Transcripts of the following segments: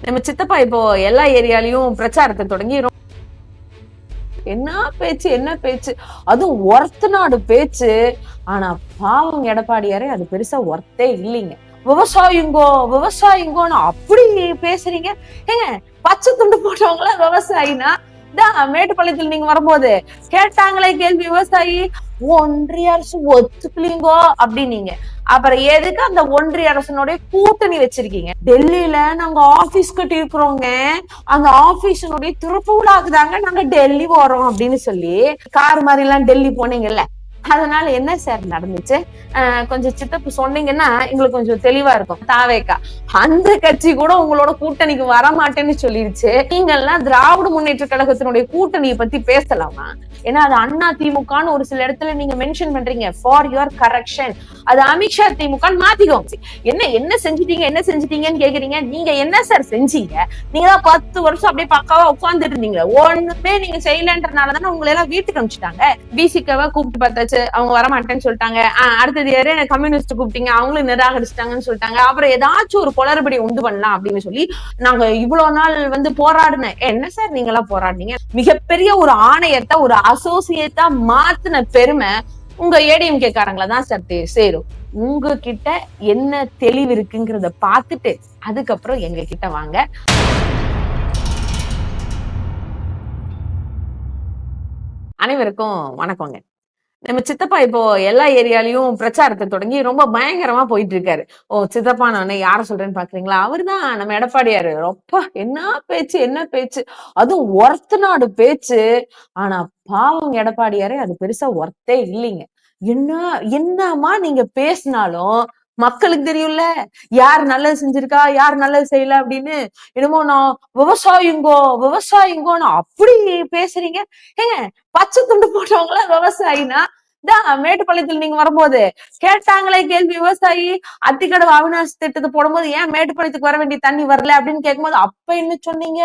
நம்ம சித்தப்பா இப்போ எல்லா ஏரியாலயும் பிரச்சாரத்தை தொடங்கி என்ன பேச்சு என்ன பேச்சு, அதுவும் ஒர்த்த நாடு பேச்சு. ஆனா பாவம் எடப்பாடியாரே அது பெருசா ஒர்த்தே இல்லைங்க. விவசாயிங்கோ விவசாயிங்கோன்னு அப்படி பேசுறீங்க. ஏங்க, பச்சை துண்டு போட்டவங்கள விவசாயினா மேட்டுப்பாளையத்தில் நீங்க வரும்போது கேட்டாங்களே கேள்வி, விவசாயி ஒன்றிய அரசு ஒத்துக்கலீங்கோ அப்படின்னீங்க. அப்புறம் எதுக்கு அந்த ஒன்றிய அரசனுடைய கூட்டணி வச்சிருக்கீங்க? டெல்லியில நாங்க ஆபீஸ் கட்டி இருக்கிறோங்க, அந்த ஆபீஸனுடைய திறப்பு விழாக்குதாங்க நாங்க டெல்லி போறோம் அப்படின்னு சொல்லி கார் மாதிரி எல்லாம் டெல்லி போனீங்கல்ல. அதனால என்ன சார் நடந்துச்சு? கொஞ்சம் சித்தப்பு சொன்னீங்கன்னா எங்களுக்கு கொஞ்சம் தெளிவா இருக்கும். தாவேக்கா அந்த கட்சி கூட உங்களோட கூட்டணிக்கு வரமாட்டேன்னு சொல்லிருச்சு. நீங்க எல்லாம் திராவிட முன்னேற்ற கழகத்தினுடைய கூட்டணியை பத்தி பேசலாமா? ஏன்னா அது அண்ணா திமுகன்னு ஒரு சில இடத்துல நீங்க மென்ஷன் பண்றீங்க. ஃபார் யுவர் கரெக்ஷன், அது அமித்ஷா திமுக மாத்திக்கோங்க. என்ன என்ன செஞ்சிட்டீங்க என்ன செஞ்சிட்டீங்கன்னு கேக்குறீங்க. நீங்க என்ன சார் செஞ்சீங்க? நீங்க தான் 10 வருஷம் அப்படியே பக்காவா உட்கார்ந்துட்டு இருந்தீங்க. ஒண்ணுமே நீங்க செய்யலன்றனாலதானே உங்களை எல்லாம் வீட்டுக்கு அனுப்பிச்சிட்டாங்க. பிசிகாவை கூப்பிட்டு பார்த்தாச்சு, அவங்க வரமாட்டேன்னு சொல்லிட்டாங்க. அடுத்தது யாரு கம்யூனிஸ்ட் கூப்பிட்டீங்க, அவங்களும் நிராகரிச்சிட்டாங்கன்னு சொல்லிட்டாங்க. அப்புறம் ஏதாச்சும் ஒரு குளறுபடி உண்டு பண்ணலாம் அப்படின்னு சொல்லி நாங்க இவ்வளவு நாள் போராடின. என்ன சார் நீங்க எல்லாம் போராடினீங்க? மிகப்பெரிய ஒரு ஆணையத்தை ஒரு அசோசியேட்டா மாத்தின பெருமை உங்க ஏடிஎம்கே காரங்கள தான் சார் சேரும். உங்ககிட்ட என்ன தெளிவு இருக்குங்கிறத பார்த்துட்டு அதுக்கப்புறம் எங்க கிட்ட வாங்க. அனைவருக்கும் வணக்கங்க. நம்ம சித்தப்பா இப்போ எல்லா ஏரியாலயும் பிரச்சாரத்தை தொடங்கி ரொம்ப பயங்கரமா போயிட்டு இருக்காரு. சித்தப்பா நான் யார சொல்றேன்னு பாக்குறீங்களா? அவருதான் நம்ம எடப்பாடியாரு. ரொம்ப என்ன பேச்சு என்ன பேச்சு, அதுவும் ஒர்த்த நாடு பேச்சு. ஆனா பாவம் எடப்பாடியாரே அது பெருசா ஒர்த்தே இல்லைங்க. என்ன என்னமா நீங்க பேசினாலும் மக்களுக்கு தெரியும்ல யார் நல்லது செஞ்சிருக்கா யார் நல்லது செய்யல அப்படின்னு. என்னமோ நான் விவசாயிங்கோ விவசாயிங்கோன்னு அப்படி பேசுறீங்க. ஏங்க, பச்சை துண்டு போட்டவங்கள விவசாயினா மேட்டுப்பாளையத்தில் நீங்க வரும்போது கேட்டாங்களே கேள்வி, விவசாயி அத்திக்கடவு அவினாசி திட்டத்தை போடும்போது ஏன் மேட்டுப்பாளையத்துக்கு வர வேண்டிய தண்ணி வரல அப்படின்னு கேட்கும்போது அப்ப என்ன சொன்னீங்க?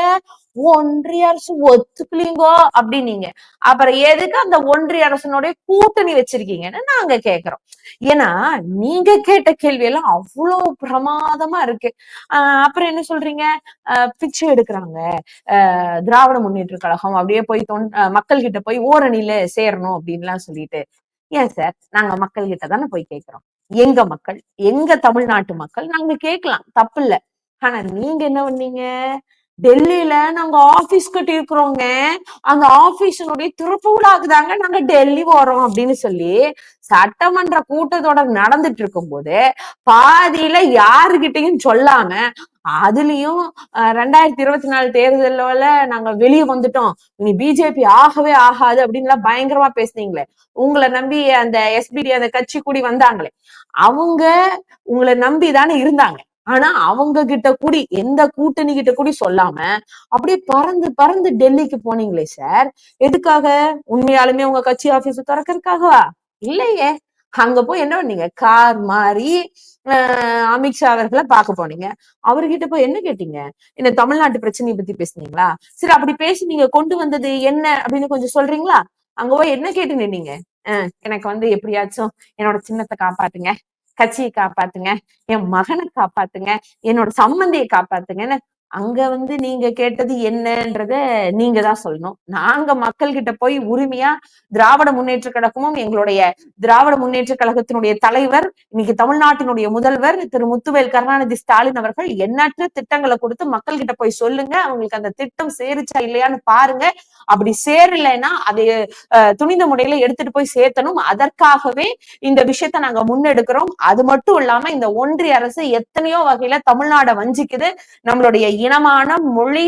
ஒன்றிய அரசு ஒத்துக்கலீங்கோ அப்படின்னீங்க. அப்புறம் எதுக்கு அந்த ஒன்றிய அரசனுடைய கூட்டணி வச்சிருக்கீங்கன்னு நாங்க கேக்குறோம். ஏன்னா நீங்க கேட்ட கேள்வி எல்லாம் அவ்வளவு பிரமாதமா இருக்கு. அப்புறம் என்ன சொல்றீங்க? பிச்சை எடுக்கிறாங்க திராவிட முன்னேற்ற கழகம், அப்படியே போய் மக்கள் கிட்ட போய் ஓரணியில சேரணும் அப்படின்லாம் சொல்லிட்டு. ஏன் சார், நாங்க மக்கள் கிட்ட தானே போய் கேட்கிறோம். எங்க மக்கள், எங்க தமிழ்நாட்டு மக்கள் நாங்க கேட்கலாம், தப்பு இல்ல. ஆனா நீங்க என்ன பண்ணீங்க? டெல்லியில நாங்க ஆபீஸ் கட்டி இருக்கிறோங்க, அந்த ஆபீஸனுடைய திறப்பு விழாக்குதாங்க நாங்க டெல்லி போறோம் அப்படின்னு சொல்லி சட்டமன்ற கூட்டத்தொடர் நடந்துட்டு இருக்கும் போது பாதியில யாருகிட்டையும் சொல்லாம, அதுலயும் 2024 தேர்தல்ல நாங்க வெளியே வந்துட்டோம், இனி பிஜேபி ஆகவே ஆகாது அப்படின்னு பயங்கரமா பேசுனீங்களே. உங்களை நம்பி அந்த எஸ்பிடி அந்த கட்சி கூடி வந்தாங்களே, அவங்க உங்களை நம்பிதானே இருந்தாங்க. ஆனா அவங்க கிட்ட கூடி எந்த கூட்டணி கிட்ட கூடி சொல்லாம அப்படியே பறந்து பறந்து டெல்லிக்கு போனீங்களே சார். எதுக்காக? உண்மையாலுமே உங்க கட்சி ஆபீஸ் திறக்கிறதுக்காகவா? இல்லையே. அங்க போய் என்ன பண்ணீங்க? கார் மாறி அமித்ஷா அவர்களை பார்க்க போனீங்க. அவர்கிட்ட போய் என்ன கேட்டீங்க? இந்த தமிழ்நாட்டு பிரச்சனையை பத்தி பேசுனீங்களா? சரி, அப்படி பேசி நீங்க கொண்டு வந்தது என்ன அப்படின்னு கொஞ்சம் சொல்றீங்களா? அங்க போய் என்ன கேட்டு நின்னீங்க? எனக்கு எப்படியாச்சும் என்னோட சின்னத்தை காப்பாத்துங்க, கட்சியை காப்பாத்துங்க, என் மகனை காப்பாத்துங்க, என்னோட சம்பந்தியை காப்பாத்துங்கன்னு அங்க நீங்க கேட்டது என்னன்றத நீங்க தான் சொல்லணும். நாங்க மக்கள் கிட்ட போய் உரிமையா திராவிட முன்னேற்ற கழகமும் எங்களுடைய திராவிட முன்னேற்ற கழகத்தினுடைய தலைவர், இன்னைக்கு தமிழ்நாட்டினுடைய முதல்வர் திரு முத்துவேல் கருணாநிதி ஸ்டாலின் அவர்கள் எண்ணற்ற திட்டங்களை கொடுத்து மக்கள் கிட்ட போய் சொல்லுங்க, அவங்களுக்கு அந்த திட்டம் சேருச்சா இல்லையான்னு பாருங்க. அப்படி சேரலைன்னா அதை துணிந்த முறையில எடுத்துட்டு போய் சேர்த்தணும். அதற்காகவே இந்த விஷயத்த நாங்க முன்னெடுக்கிறோம். அது மட்டும் இல்லாம இந்த ஒன்றிய அரசு எத்தனையோ வகையில தமிழ்நாட வஞ்சிக்குது. நம்மளுடைய இனமான மொழி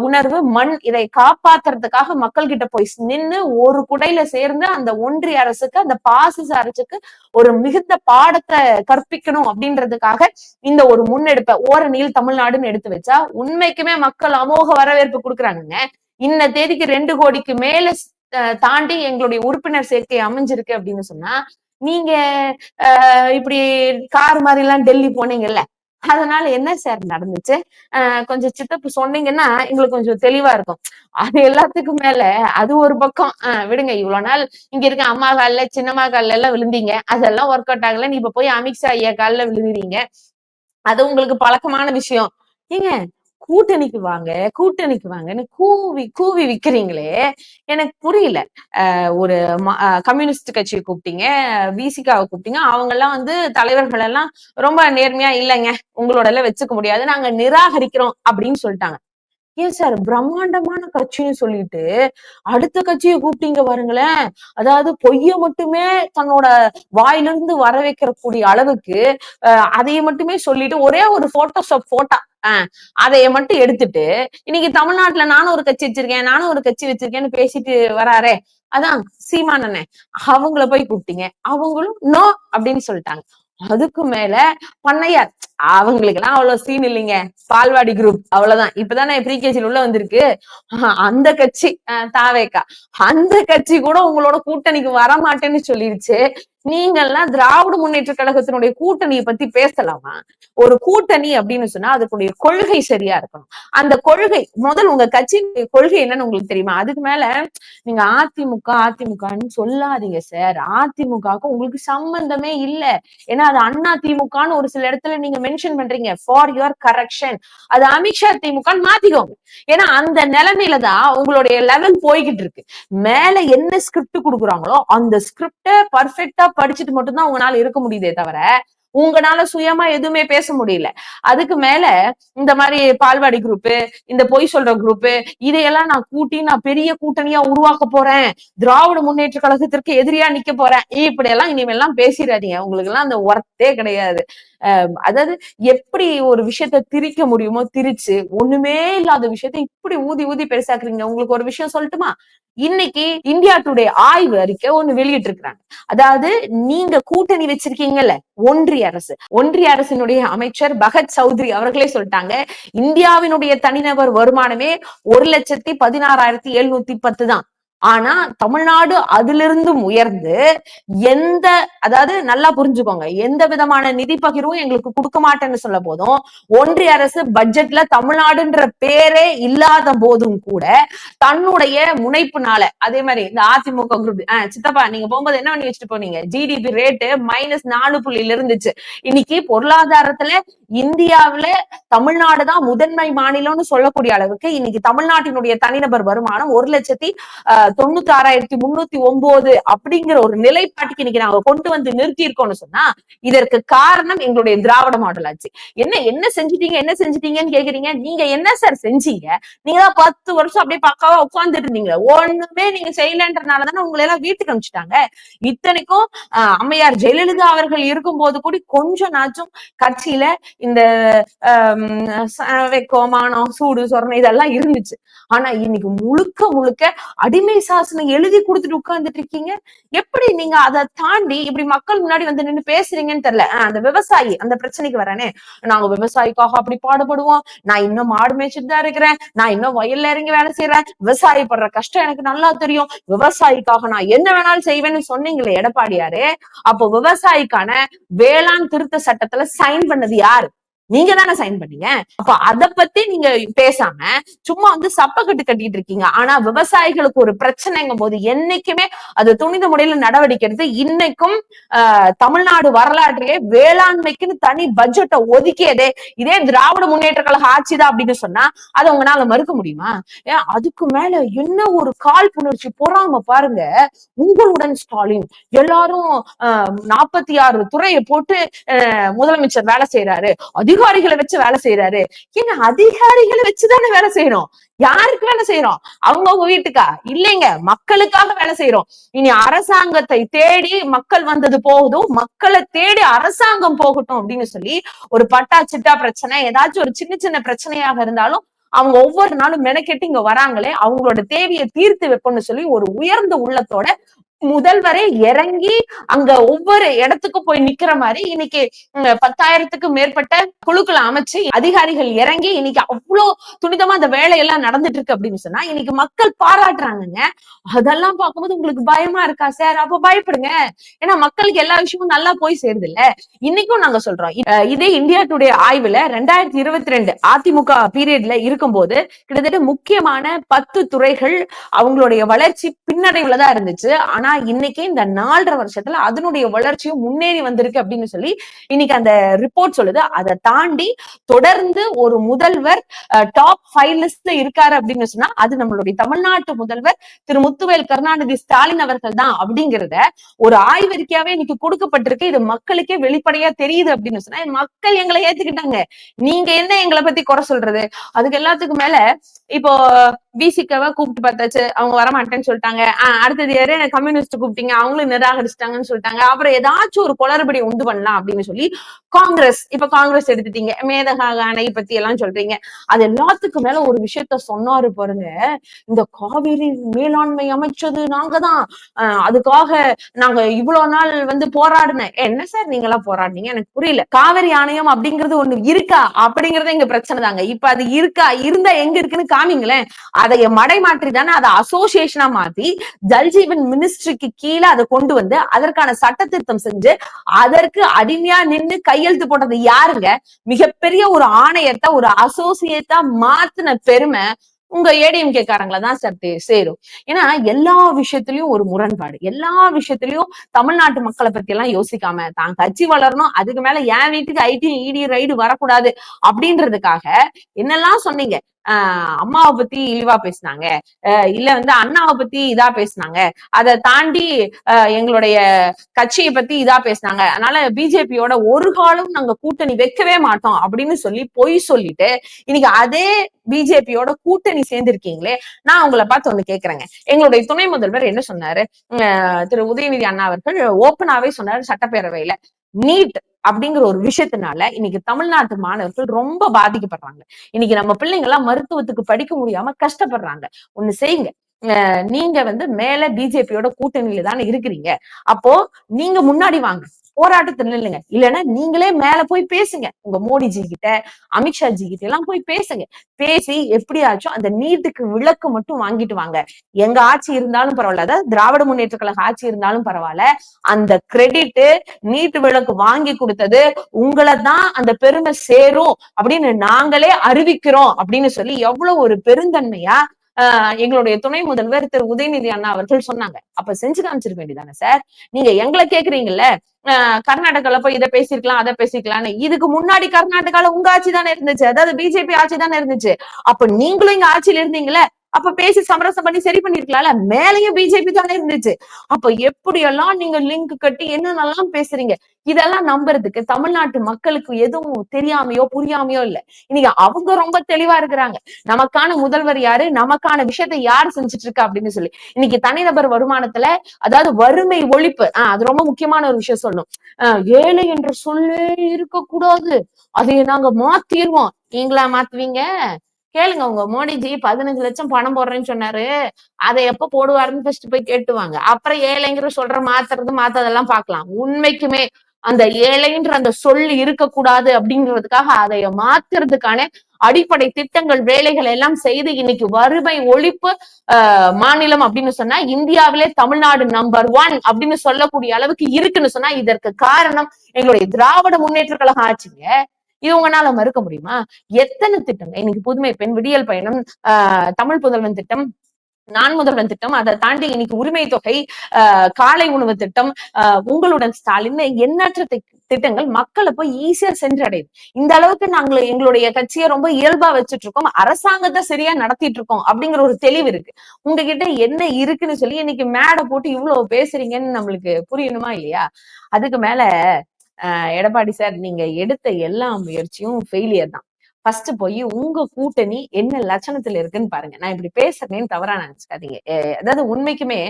உணர்வு மண் இதை காப்பாத்துறதுக்காக மக்கள் கிட்ட போய் நின்று ஒரு குடையில சேர்ந்து அந்த ஒன்றிய அரசுக்கு, அந்த பாசிச அரசுக்கு ஒரு மிகுந்த பாடத்தை கற்பிக்கணும் அப்படின்றதுக்காக இந்த ஒரு முன்னெடுப்ப ஓரணியில் தமிழ்நாடுன்னு எடுத்து வச்சா உண்மைக்குமே மக்கள் அமோக வரவேற்பு கொடுக்குறாங்க. இன்ன தேதிக்கு 2 கோடிக்கு மேல தாண்டி எங்களுடைய உறுப்பினர் சேர்க்கை அமைஞ்சிருக்கு அப்படின்னு சொன்னா, நீங்க இப்படி கார் மாதிரி எல்லாம் டெல்லி போனீங்கல்ல, அதனால என்ன சார் நடந்துச்சு? கொஞ்சம் சித்தப்பு சொன்னீங்கன்னா எங்களுக்கு கொஞ்சம் தெளிவா இருக்கும். அது எல்லாத்துக்கும் மேல அது ஒரு பக்கம் விடுங்க. இவ்வளவு நாள் இங்க இருக்க அம்மா கால்ல சின்னம்மா கால்ல எல்லாம் விழுந்தீங்க, அதெல்லாம் ஒர்க் அவுட் ஆகல. நீ இப்ப போய் அமித்ஷா ஐயா கால்ல விழுகிறீங்க, அது உங்களுக்கு பழக்கமான விஷயம். ஏங்க, கூட்டணிக்கு வாங்க கூட்டணிக்கு வாங்கன்னு கூவி கூவி விக்கிறீங்களே, எனக்கு புரியல. ஒரு கம்யூனிஸ்ட் கட்சியை கூப்பிட்டீங்க, விசிகாவை கூப்பிட்டீங்க, அவங்க எல்லாம் வந்து தலைவர்கள் எல்லாம் ரொம்ப நேர்மையா இல்லைங்க, உங்களோட எல்லாம் வச்சுக்க முடியாது, நாங்க நிராகரிக்கிறோம் அப்படின்னு சொல்லிட்டாங்க. ஏன் சார் பிரம்மாண்டமான கட்சின்னு சொல்லிட்டு அடுத்த கட்சியை கூப்பிட்டீங்க பாருங்களேன். அதாவது பொய்ய மட்டுமே தன்னோட வாயிலிருந்து வர வைக்கக்கூடிய அளவுக்கு அதைய மட்டுமே சொல்லிட்டு ஒரே ஒரு போட்டோஷாப் போட்டா அதைய மட்டும் எடுத்துட்டு இன்னைக்கு தமிழ்நாட்டுல நானும் ஒரு கட்சி வச்சிருக்கேன், நானும் ஒரு கட்சி வச்சிருக்கேன்னு பேசிட்டு வராரே, அதான் சீமானண்ணே. அவங்கள போய் கூப்பிட்டீங்க, அவங்களும் நோ அப்படின்னு சொல்லிட்டாங்க. அதுக்கு மேல பண்ணையார், அவங்களுக்கு எல்லாம் அவ்வளவு சீன் இல்லைங்க, பால்வாடி குரூப் அவ்வளவுதான். இப்பதானே ப்ரீகேஜில உள்ள வந்திருக்கு அந்த கட்சி, தாவேக்கா, அந்த கட்சி கூட உங்களோட கூட்டணிக்கு வரமாட்டேன்னு சொல்லிருச்சு. நீங்க எல்லாம் திராவிட முன்னேற்ற கழகத்தினுடைய கூட்டணியை பத்தி பேசலாமா? ஒரு கூட்டணி அப்படின்னு சொன்னா அதுக்குடைய கொள்கை சரியா இருக்கணும். அந்த கொள்கை முதல் உங்க கட்சியினுடைய கொள்கை என்னன்னு உங்களுக்கு தெரியுமா? அதுக்கு மேல நீங்க அதிமுக அதிமுகன்னு சொல்லாதீங்க சார். அதிமுகவுக்கு உங்களுக்கு சம்பந்தமே இல்ல. ஏன்னா அது அண்ணா திமுகன்னு ஒரு சில இடத்துல நீங்க மென்ஷன் பண்றீங்க. ஃபார் யுவர் கரெக்ஷன் அது அமித்ஷா திமுகன்னு மாத்திக்கோங்க. ஏன்னா அந்த நிலைமையில தான் உங்களுடைய லெவல் போய்கிட்டு இருக்கு. மேல என்ன ஸ்கிரிப்ட் கொடுக்குறாங்களோ அந்த ஸ்கிரிப்ட பர்ஃபெக்டா படிச்சுட்டு மட்டும்தான் உங்களால இருக்க முடியுதே தவிர உங்களால சுயமா எதுவுமே பேச முடியல. அதுக்கு மேல இந்த மாதிரி பால்வாடி குரூப், இந்த பொய் சொல்ற குரூப், இதையெல்லாம் நான் கூட்டி நான் பெரிய கூட்டணியா உருவாக்க போறேன், திராவிட முன்னேற்ற கழகத்திற்கு எதிரியா நிக்க போறேன், இப்படி எல்லாம் இனிமேல்லாம் பேசிடாதீங்க. உங்களுக்கு எல்லாம் அந்த ஒர்த்தே கிடையாது. அதாவது எப்படி ஒரு விஷயத்த திரிக்க முடியுமோ திரிச்சு ஒண்ணுமே இல்லாத விஷயத்த இப்படி ஊதி ஊதி பெருசாக்குறீங்க. உங்களுக்கு ஒரு விஷயம் சொல்லட்டுமா? இன்னைக்கு இந்தியா டுடே ஆய்வு அறிக்கை ஒண்ணு வெளியிட்டு இருக்கிறாங்க. அதாவது நீங்க கூட்டணி வச்சிருக்கீங்கல்ல ஒன்றிய அரசு, ஒன்றிய அரசினுடைய அமைச்சர் பகத் சௌத்ரி அவர்களே சொல்லிட்டாங்க, இந்தியாவினுடைய தனிநபர் வருமானமே 1,16,710 தான். ஆனா தமிழ்நாடு அதிலிருந்தும் உயர்ந்து எந்த, அதாவது நல்லா புரிஞ்சுக்கோங்க, எந்த விதமான நிதி பகிர்வும் எங்களுக்கு கொடுக்க மாட்டேன்னு சொல்ல போதும், ஒன்றிய அரசு பட்ஜெட்ல தமிழ்நாடுன்ற பேரே இல்லாத போதும் கூட தன்னுடைய முனைப்புனால, அதே மாதிரி இந்த அதிமுக குரூப், சித்தப்பா நீங்க போகும்போது என்ன பண்ணி வச்சுட்டு போனீங்க, ஜிடிபி ரேட்டு -4.0 இருந்துச்சு. இன்னைக்கு பொருளாதாரத்துல இந்தியாவில தமிழ்நாடுதான் முதன்மை மாநிலம்னு சொல்லக்கூடிய அளவுக்கு இன்னைக்கு தமிழ்நாட்டினுடைய தனிநபர் வருமானம் 1,96,309 அப்படிங்கிற ஒரு நிலைப்பாட்டுக்கு இன்னைக்கு நாங்க கொண்டு வந்து நிறுத்தி இருக்கோம்னு சொன்னா இதற்கு காரணம் எங்களுடைய திராவிட மாடல் ஆட்சி. என்ன செஞ்சிட்டீங்கன்னு கேக்குறீங்க. நீங்க என்ன சார் செஞ்சீங்க? நீங்க தான் 10 வருஷம் அப்படியே பக்காவா உட்கார்ந்துட்டு இருந்தீங்க, ஒண்ணுமே நீங்க செய்யலன்றதுனாலதானே உங்களை எல்லாம் வீட்டுக்கு அனுப்பிச்சிட்டாங்க. இத்தனைக்கும் அம்மையார் ஜெயலலிதா அவர்கள் இருக்கும் போது கூட கொஞ்சம் நாச்சும் கட்சியில இந்த வெக்கமானம் சூடு சொரணை இதெல்லாம் இருந்துச்சு. ஆனா இன்னைக்கு முழுக்க முழுக்க அடிமை சாசனம் எழுதி கொடுத்துட்டு உட்கார்ந்துட்டு இருக்கீங்க. எப்படி நீங்க அதை தாண்டி இப்படி மக்கள் முன்னாடி வந்து நின்று பேசுறீங்கன்னு தெரியல. அந்த விவசாயி அந்த பிரச்சனைக்கு வரேனே, நாங்க விவசாயிக்காக அப்படி பாடுபடுவோம், நான் இன்னும் மாடு மேய்ச்சிட்டு தான் இருக்கிறேன், நான் இன்னும் வயல்ல இறங்கி வேலை செய்யறேன், விவசாயி படுற கஷ்டம் எனக்கு நல்லா தெரியும், விவசாயிக்காக நான் என்ன வேணாலும் செய்வேன்னு சொன்னீங்களே எடப்பாடியாரு, அப்போ விவசாயிக்கான வேளாண் திருத்த சட்டத்துல சைன் பண்ணது யாரு? நீங்க தானே சைன் பண்ணீங்க. அப்ப அத பத்தி நீங்க பேசாம சும்மா வந்து சப்பக்கட்டு கட்டிட்டு இருக்கீங்க. ஆனா விவசாயிகளுக்கு ஒரு பிரச்சனைங்கும் போது என்னைக்குமே அது துணித முறையில நடவடிக்கை எடுத்து இன்னைக்கும் தமிழ்நாடு வரலாற்றிலே வேளாண்மைக்குன்னு தனி பட்ஜெட்டை ஒதுக்கியதே இதே திராவிட முன்னேற்ற கழக ஆட்சிதான் அப்படின்னு சொன்னா அதை உங்களால மறுக்க முடியுமா? அதுக்கு மேல என்ன ஒரு காழ்ப்புணர்ச்சி பொறாம பாருங்க. உங்களுடன் ஸ்டாலின் எல்லாரும் 46 துறையை போட்டு முதலமைச்சர் வேலை செய்யறாரு, அதிகாரிகளை வச்சு வேலை செய்யறாரு. ஏன்னா அதிகாரிகளை வச்சுதானே வேலை செய்யறோம். யாருக்கு வேலை செய்யறோம்? அவங்கவுங்க வீட்டுக்கா? இல்லைங்க, மக்களுக்காக வேலை செய்யறோம். இனி அரசாங்கத்தை தேடி மக்கள் வந்தது போகுதும், மக்களை தேடி அரசாங்கம் போகட்டும் அப்படின்னு சொல்லி ஒரு பட்டா சிட்டா பிரச்சனை, ஏதாச்சும் ஒரு சின்ன சின்ன பிரச்சனையாக இருந்தாலும் அவங்க ஒவ்வொரு நாளும் மெனக்கெட்டு இங்க வராங்களே, அவங்களோட தேவையை தீர்த்து வைப்போம்னு சொல்லி ஒரு உயர்ந்த உள்ளத்தோட முதல்வரே இறங்கி அங்க ஒவ்வொரு இடத்துக்கும் போய் நிக்கிற மாதிரி இன்னைக்கு 10,000க்கும் மேற்பட்ட குழுக்களை அமைச்சு அதிகாரிகள் இறங்கி இன்னைக்கு அவ்வளவு துரிதமா அந்த வேலையெல்லாம் நடந்துட்டு இருக்கு அப்படின்னு சொன்னா இன்னைக்கு மக்கள் பாராட்டுறாங்கங்க. அதெல்லாம் பார்க்கும்போது உங்களுக்கு பயமா இருக்கா சார்? அப்ப பயப்படுங்க. ஏன்னா மக்களுக்கு எல்லா விஷயமும் நல்லா போய் சேருது இல்ல. இன்னைக்கும் நாங்க சொல்றோம், இதே இந்தியா டுடே ஆய்வுல 2022 அதிமுக பீரியட்ல இருக்கும்போது கிட்டத்தட்ட முக்கியமான 10 துறைகள் அவங்களுடைய வளர்ச்சி பின்னடைவுலதான் இருந்துச்சு. ஆனா இன்னைக்கு இந்த 4.5 வருஷத்துல அதனுடைய வளர்ச்சியும் முன்னேறி வந்திருக்கு அப்படின்னு சொல்லி இன்னைக்கு அந்த ரிப்போர்ட் சொல்லுது. அதை தாண்டி தொடர்ந்து ஒரு முதல்வர் டாப் 5 லிஸ்ட்ல இருக்காரு அப்படின்னு சொன்னா அது நம்மளுடைய தமிழ்நாட்டு முதல்வர் திரு முத்துவேல் கருணாநிதி ஸ்டாலின் அவர்கள் தான் அப்படிங்கிறத ஒரு ஆய்வறிக்கையாவே இன்னைக்கு கொடுக்கப்பட்டிருக்கு. இது மக்களுக்கே வெளிப்படையா தெரியுது அப்படின்னு சொன்னா மக்கள் எங்களை ஏத்துக்கிட்டாங்க. நீங்க என்ன எங்களை பத்தி குறை சொல்றது? அதுக்கு எல்லாத்துக்கும் மேல இப்போ பிசிகவை கூப்பிட்டு பார்த்தாச்சு, அவங்க வரமாட்டேன்னு சொல்லிட்டாங்க. அடுத்தது யாரு கம்யூனிஸ்ட் கூப்பிட்டீங்க, அவங்களும் நிராகரிச்சிட்டாங்கன்னு சொல்லிட்டாங்க. அப்புறம் ஏதாச்சும் ஒரு குளறுபடி உண்டு பண்ணலாம் அப்படின்னு சொல்லி காங்கிரஸ், இப்ப காங்கிரஸ் எடுத்துட்டீங்க, மேதகா அணை பத்தி எல்லாம் சொல்றீங்க. அது எல்லாத்துக்கும் மேல ஒரு விஷயத்த சொன்னாரு பாருங்க, இந்த காவிரி மேலாண்மை அமைச்சது நாங்க தான், அதுக்காக நாங்க இவ்வளவு நாள் போராடினேன். என்ன சார் நீங்க எல்லாம் போராடினீங்க? எனக்கு புரியல. காவிரி ஆணையம் அப்படிங்கிறது ஒண்ணு இருக்கா அப்படிங்கறத இங்க பிரச்சனை தாங்க. இப்ப அது இருக்கா, இருந்தா எங்க இருக்குன்னு காமிங்களேன். அதை மடை மாற்றி தானே அதை அசோசியேஷனா மாத்தி ஜல்ஜீவன் மினிஸ்ட்ரிக்கு கீழே அதை கொண்டு வந்து அதற்கான சட்ட திருத்தம் செஞ்சு அதற்கு அடிமையா நின்று கையெழுத்து போட்டது யாருங்க? மிகப்பெரிய ஒரு ஆணையத்தை ஒரு அசோசியேட்டா மாத்தின பெருமை உங்க ஏடிஎம்கே காரங்கள தான் சார் சேரும். ஏன்னா எல்லா விஷயத்திலயும் ஒரு முரண்பாடு, எல்லா விஷயத்திலயும் தமிழ்நாட்டு மக்களை பத்தி எல்லாம் யோசிக்காம தான் கட்சி வளரணும், அதுக்கு மேல என் வீட்டுக்கு ஐடி இடி ரைடு வரக்கூடாது அப்படின்றதுக்காக என்னெல்லாம் சொன்னீங்க. அம்மாவை பத்தி இழிவா பேசினாங்க, இல்ல அண்ணாவை பத்தி இதா பேசினாங்க, அதை தாண்டி எங்களுடைய கட்சியை பத்தி இதா பேசினாங்க. அதனால பிஜேபியோட ஒரு காலம் நாங்க கூட்டணி வைக்கவே மாட்டோம் அப்படின்னு சொல்லி பொய் சொல்லிட்டு இன்னைக்கு அதே பிஜேபியோட கூட்டணி சேர்ந்திருக்கீங்களே. நான் உங்களை பார்த்து ஒண்ணு கேக்குறேங்க. எங்களுடைய துணை முதல்வர் என்ன சொன்னாரு? திரு உதயநிதி அண்ணா அவர்கள் ஓப்பனாவே சொன்னாரு சட்டப்பேரவையில, நீட் அப்படிங்கிற ஒரு விஷயத்தினால இன்னைக்கு தமிழ்நாட்டு மாணவர்கள் ரொம்ப பாதிக்கப்படுறாங்க. இன்னைக்கு நம்ம பிள்ளைங்க எல்லாம் மருத்துவத்துக்கு படிக்க முடியாம கஷ்டப்படுறாங்க. ஒண்ணு செய்யுங்க, நீங்க மேல பிஜேபியோட கூட்டணியில தானே இருக்கிறீங்க, அப்போ நீங்க முன்னாடி வாங்க, போராட்டத்தில் இல்லைங்க. இல்லைன்னா நீங்களே மேல போய் பேசுங்க, உங்க மோடிஜி கிட்ட அமித்ஷா ஜி கிட்ட எல்லாம் போய் பேசுங்க. பேசி எப்படியாச்சும் அந்த நீட்டுக்கு விளக்கு மட்டும் வாங்கிட்டு வாங்க. எங்க ஆட்சி இருந்தாலும் பரவாயில்ல, அதாவது திராவிட முன்னேற்ற கழக ஆட்சி இருந்தாலும் பரவாயில்ல, அந்த கிரெடிட் நீட்டு விளக்கு வாங்கி கொடுத்தது உங்களை தான் அந்த பெருமை சேரும் அப்படின்னு நாங்களே அறிவிக்கிறோம் அப்படின்னு சொல்லி எவ்வளவு ஒரு பெருந்தன்மையா எங்களுடைய துணை முதல்வர் திரு உதயநிதி அண்ணா அவர்கள் சொன்னாங்க. அப்ப செஞ்சு காமிச்சிருக்க வேண்டியதானே சார்? நீங்க எங்களை கேக்குறீங்கல்ல, கர்நாடகால போய் இதை பேசிருக்கலாம் அதை பேசிக்கலாம்னு. இதுக்கு முன்னாடி கர்நாடகால உங்க ஆட்சி தானே இருந்துச்சு, அதாவது பிஜேபி ஆட்சி தானே இருந்துச்சு. அப்ப நீங்களும் இங்க ஆட்சியில இருந்தீங்களே, அப்ப பேசி சமரசம் பண்ணி சரி பண்ணிருக்கலாம்ல. மேலையும் பிஜேபி தானே இருந்துச்சு. அப்ப எப்படியெல்லாம் நீங்க லிங்க் கட்டி என்னென்னலாம் பேசுறீங்க? இதெல்லாம் நம்புறதுக்கு தமிழ்நாட்டு மக்களுக்கு எதுவும் தெரியாமையோ புரியாமையோ இல்ல. இன்னைக்கு அவங்க ரொம்ப தெளிவா இருக்கிறாங்க. நமக்கான முதல்வர் யாரு, நமக்கான விஷயத்தை யாரு செஞ்சுட்டு இருக்கா அப்படின்னு சொல்லி. இன்னைக்கு தனிநபர் வருமானத்துல, அதாவது வறுமை ஒழிப்பு, அது ரொம்ப முக்கியமான ஒரு விஷயம் சொல்லணும். ஏழை என்ற சொல்லே இருக்கக்கூடாது, அதை நாங்க மாத்திடுவோம். நீங்களா மாத்துவீங்க? கேளுங்க, உங்க மோடிஜி 15 லட்சம் பணம் போடுறேன்னு சொன்னாரு, அதை எப்ப போடுவாருன்னு ஃபர்ஸ்ட் போய் கேட்டுவாங்க. அப்புறம் ஏழைங்கிற சொல்ற மாத்துறது மாத்ததெல்லாம் பாக்கலாம். உண்மைக்குமே அந்த ஏழைன்ற அந்த சொல் இருக்கக்கூடாது அப்படிங்கிறதுக்காக அதை மாத்துறதுக்கான அடிப்படை திட்டங்கள் வேலைகள் எல்லாம் செய்து இன்னைக்கு வறுமை ஒழிப்பு மாநிலம் அப்படின்னு சொன்னா இந்தியாவிலே தமிழ்நாடு நம்பர் 1 அப்படின்னு சொல்லக்கூடிய அளவுக்கு இருக்குன்னு சொன்னா இதற்கு காரணம் எங்களுடைய திராவிட முன்னேற்ற கழக ஆட்சிங்க. இது உங்களால மறுக்க முடியுமா? எத்தனை திட்டங்கள் இன்னைக்கு புதுமை பெண் விடியல் பயணம், தமிழ் புதல்வன் திட்டம், நான் முதல்வன் திட்டம், அதை தாண்டி இன்னைக்கு உரிமை தொகை, காலை உணவு திட்டம், உங்களுடன் ஸ்டாலின், எண்ணற்ற திட்டங்கள் மக்களை போய் ஈஸியா சென்றடையுது. இந்த அளவுக்கு நாங்க எங்களுடைய கட்சியை ரொம்ப இயல்பா வச்சுட்டு இருக்கோம், அரசாங்கத்தை சரியா நடத்திட்டு இருக்கோம் அப்படிங்கிற ஒரு தெளிவு இருக்கு. உங்ககிட்ட என்ன இருக்குன்னு சொல்லி இன்னைக்கு மேடை போட்டு இவ்வளவு பேசுறீங்கன்னு நம்மளுக்கு புரியணுமா இல்லையா? அதுக்கு மேல எடப்பாடி சார், நீங்க எடுத்த எல்லா முயற்சியும் ஃபெயிலியர் தான். ஃபர்ஸ்ட் போய் உங்க கூட்டணி என்ன லட்சணத்துல இருக்குன்னு பாருங்க. நான் இப்படி பேசுறேன்னு தவறா நினைச்சுக்காதீங்க. அதாவது உண்மைக்குமே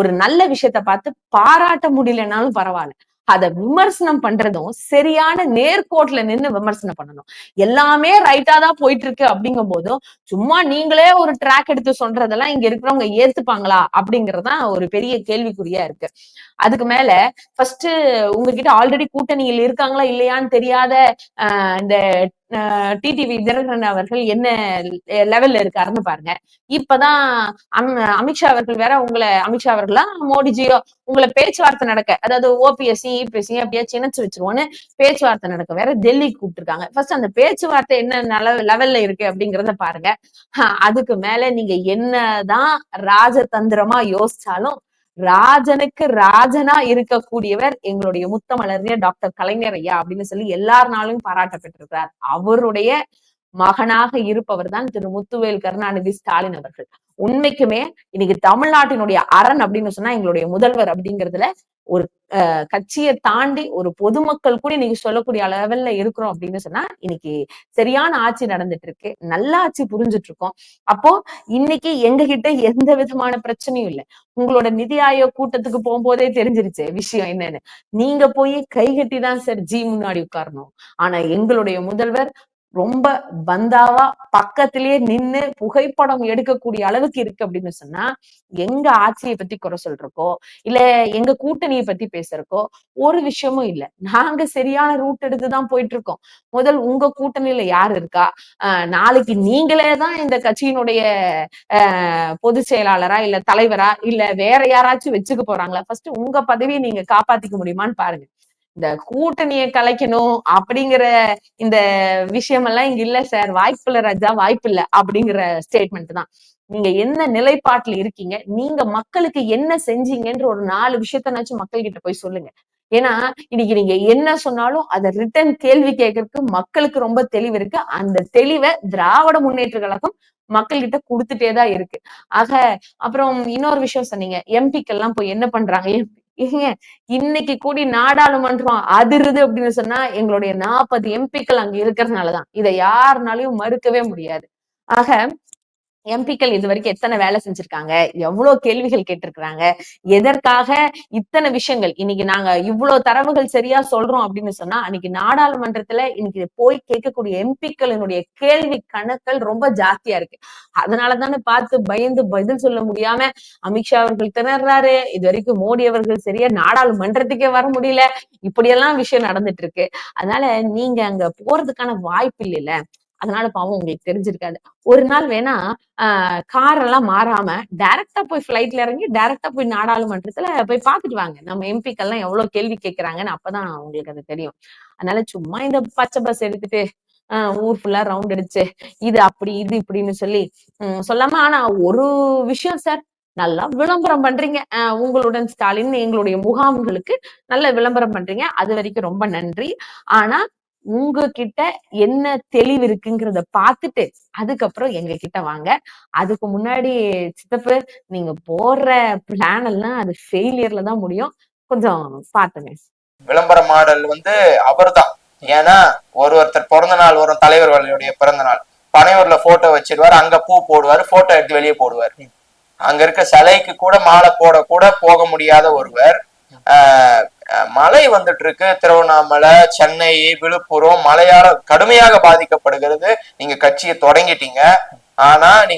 ஒரு நல்ல விஷயத்த பார்த்து பாராட்ட முடியலனாலும் பரவாயில்ல, அத விமர்சனம் பண்றதும் சரியான நேர்கோட்டுல நின்று விமர்சனம் பண்ணணும். எல்லாமே ரைட்டா தான் போயிட்டு இருக்கு அப்படிங்கும் போதும் சும்மா நீங்களே ஒரு ட்ராக் எடுத்து சொல்றதெல்லாம் இங்க இருக்கிறவங்க ஏத்துப்பாங்களா அப்படிங்கறதுதான் ஒரு பெரிய கேள்விக்குறியா இருக்கு. அதுக்கு மேல ஃபர்ஸ்ட் உங்ககிட்ட ஆல்ரெடி கூட்டணியில் இருக்காங்களா இல்லையான்னு தெரியாத இந்த டிடிவி தினகரன் அவர்கள் என்ன லெவல்ல இருக்காருன்னு பாருங்க. இப்பதான் அமித்ஷா அவர்கள் வேற அமித்ஷா அவர்களா மோடிஜியோ உங்களை பேச்சுவார்த்தை நடக்க, அதாவது ஓபிஎஸ்சி இபிஎஸ்சி அப்படியே சின்னச்சு வச்சிருவோன்னு பேச்சுவார்த்தை நடக்க வேற டெல்லி கூப்பிட்டு இருக்காங்க. ஃபர்ஸ்ட் அந்த பேச்சுவார்த்தை என்ன லெவல்ல இருக்கு அப்படிங்கறத பாருங்க. அதுக்கு மேல நீங்க என்னதான் ராஜதந்திரமா யோசிச்சாலும் ராஜனுக்கு ராஜனா இருக்கக்கூடியவர் எங்களுடைய முத்தமலர்ந்த டாக்டர் கலைஞர் ஐயா அப்படின்னு சொல்லி எல்லாருனாலும் பாராட்டப்பட்டிருக்கிறார். அவருடைய மகனாக இருப்பவர் தான் திரு முத்துவேல் கருணாநிதி ஸ்டாலின் அவர்கள். உண்மைக்குமே இன்னைக்கு தமிழ்நாட்டினுடைய அரண் அப்படின்னு சொன்னா எங்களுடைய முதல்வர் அப்படிங்கிறதுல ஒரு கட்சியை தாண்டி ஒரு பொதுமக்கள் கூட இன்னைக்கு சொல்லக்கூடிய லெவல்ல இருக்கிறோம் அப்படின்னு சொன்னா இன்னைக்கு சரியான ஆட்சி நடந்துட்டு இருக்கு, நல்ல ஆட்சி புரிஞ்சுட்டு இருக்கோம். அப்போ இன்னைக்கு எங்க கிட்ட எந்த விதமான பிரச்சனையும் இல்லை. உங்களோட நிதி ஆயோக் கூட்டத்துக்கு போகும்போதே தெரிஞ்சிருச்சு விஷயம் என்னன்னு. நீங்க போய் கைகட்டி தான் சார் முன்னாடி உட்காரணும். ஆனா எங்களுடைய முதல்வர் ரொம்ப பந்தாவா பக்கத்திலேயே நின்னு புகைப்படம் எடுக்கக்கூடிய அளவுக்கு இருக்கு அப்படின்னு சொன்னா எங்க ஆட்சியை பத்தி குறை சொல்றக்கோ இல்ல எங்க கூட்டணியை பத்தி பேசுறக்கோ ஒரு விஷயமும் இல்ல. நாங்க சரியான ரூட் எடுத்துதான் போயிட்டு இருக்கோம். முதல் உங்க கூட்டணியில யாரு இருக்கா? நாளைக்கு நீங்களே தான் இந்த கட்சியினுடைய பொதுச் செயலாளரா இல்ல தலைவரா இல்ல வேற யாராச்சும் வச்சுக்க போறாங்களா? ஃபர்ஸ்ட் உங்க பதவியை நீங்க காப்பாத்திக்க முடியுமான்னு பாருங்க. இந்த கூட்டணியை கலைக்கணும் அப்படிங்கிற இந்த விஷயம் எல்லாம் இங்க இல்ல சார், வாய்ப்பு இல்ல ராஜா, வாய்ப்பு இல்ல அப்படிங்கிற ஸ்டேட்மெண்ட் தான். நீங்க என்ன நிலைப்பாட்டுல இருக்கீங்க, நீங்க மக்களுக்கு என்ன செஞ்சீங்கன்ற ஒரு 4 விஷயத்தனாச்சும் மக்கள் கிட்ட போய் சொல்லுங்க. ஏன்னா இன்னைக்கு நீங்க என்ன சொன்னாலும் அதை ரிட்டர்ன் கேள்வி கேட்கறதுக்கு மக்களுக்கு ரொம்ப தெளிவு இருக்கு. அந்த தெளிவை திராவிட முன்னேற்ற கழகம் மக்கள் கிட்ட கொடுத்துட்டேதான் இருக்கு. ஆக அப்புறம் இன்னொரு விஷயம் சொன்னீங்க, எம்பிக்கள் போய் என்ன பண்றாங்க? ஏங்க இன்னைக்கு கூடி நாடாளுமன்றம் அதிருது அப்படின்னு சொன்னா எங்களுடைய 40 எம்பிக்கள் அங்க இருக்கிறதுனாலதான். இதை யாருனாலையும் மறுக்கவே முடியாது. ஆக எம்பிக்கள் இது வரைக்கும் எத்தனை வேலை செஞ்சிருக்காங்க, எவ்வளவு கேள்விகள் கேட்டிருக்கிறாங்க, எதற்காக இத்தனை விஷயங்கள். இன்னைக்கு நாங்க இவ்வளவு தரவுகள் சரியா சொல்றோம் அப்படின்னு சொன்னா அன்னைக்கு நாடாளுமன்றத்துல இன்னைக்கு போய் கேட்கக்கூடிய எம்பிக்களினுடைய கேள்வி கணக்கள் ரொம்ப ஜாஸ்தியா இருக்கு. அதனாலதானே பார்த்து பயந்து பதில் சொல்ல முடியாம அமித்ஷா அவர்கள் திணறாரு. இது வரைக்கும் மோடி அவர்கள் சரியா நாடாளுமன்றத்துக்கே வர முடியல. இப்படியெல்லாம் விஷயம் நடந்துட்டு இருக்கு. அதனால நீங்க அங்க போறதுக்கான வாய்ப்பு இல்லைல்ல. அதனால பாவம் உங்களுக்கு தெரிஞ்சிருக்காது. ஒரு நாள் வேணா கார் எல்லாம் மாறாம டைரக்டா போய் பிளைட்ல இறங்கி டைரக்டா போய் நாடாளுமன்றத்துல போய் பாத்துட்டு வாங்க. நம்ம எம்பிக்கள் எல்லாம் எவ்வளவு கேள்வி கேட்கிறாங்கன்னு அப்பதான் உங்களுக்கு அது தெரியும். அதனால சும்மா இந்த பச்சை பஸ் எடுத்துட்டு ஊர் ஃபுல்லா ரவுண்ட் அடிச்சு இது அப்படி இது இப்படின்னு சொல்லி சொல்லாம. ஆனா ஒரு விஷயம் சார், நல்லா விளம்பரம் பண்றீங்க. உங்களுடன் ஸ்டாலின் எங்களுடைய முகாம்களுக்கு நல்ல விளம்பரம் பண்றீங்க. அது வரைக்கும் ரொம்ப நன்றி. ஆனா உங்ககிட்ட என்ன தெளிவு இருக்குங்கிறத பார்த்துட்டு அதுக்கப்புறம் எங்க கிட்ட வாங்க. அதுக்கு முன்னாடி சித்தப்பு நீங்க போடுற பிளான் எல்லாம் அது ஃபெயிலியர்ல தான் முடியும். கொஞ்சம் பாத்துங்க. விளம்பர மாடல் அவர்தான். ஏன்னா ஒருத்தர் பிறந்த நாள் வரும், தலைவர்களுடைய பிறந்த நாள், பனையூர்ல போட்டோ வச்சிருவாரு, அங்க பூ போடுவாரு, போட்டோ எடுத்து வெளியே போடுவார். அங்க இருக்க சிலைக்கு கூட மாலை போட கூட போக முடியாத ஒருவர் மழை வந்துட்டு இருக்கு, திருவண்ணாமலை, சென்னை, விழுப்புரம் மழையால கடுமையாக பாதிக்கப்படுகிறது. நீங்க கட்சியை தொடங்கிட்டீங்க. ஆனா நீங்க